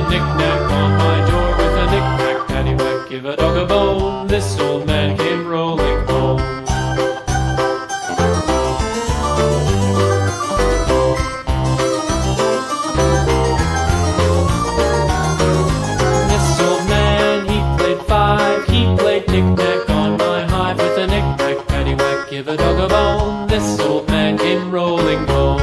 played knick-knack on my door with a knick-knack, paddywhack, give a dog a bone. This old man came rolling home. This old man, he played five, he played knick-knack on my hive with a knick-knack, paddywhack, give a dog a bone. This old man came rolling home.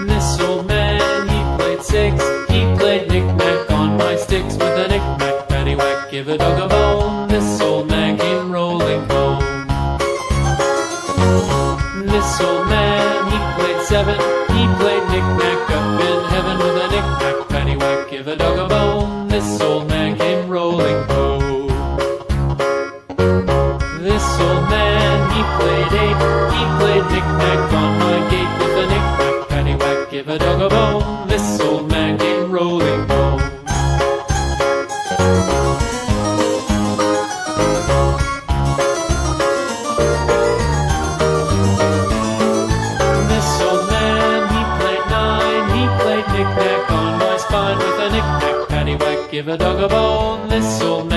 This old man, he played six, he played knick-knack on my sticks with a knick-knack, paddywhack, give a dog a bone. This old man came rolling home. This old man, he played seven, he played knick-knack up in heaven with a knick-knack, paddywhack, give a dog a bone. This old man came rolling home. This old man, he played eight, he played knick-knack on my gate with a knick-knack, paddywhack, give a dog a bone. This old man came rolling home. This old man, he played nine, he played knick-knack on my spine with a knick-knack, paddywhack, give a dog a bone. This old man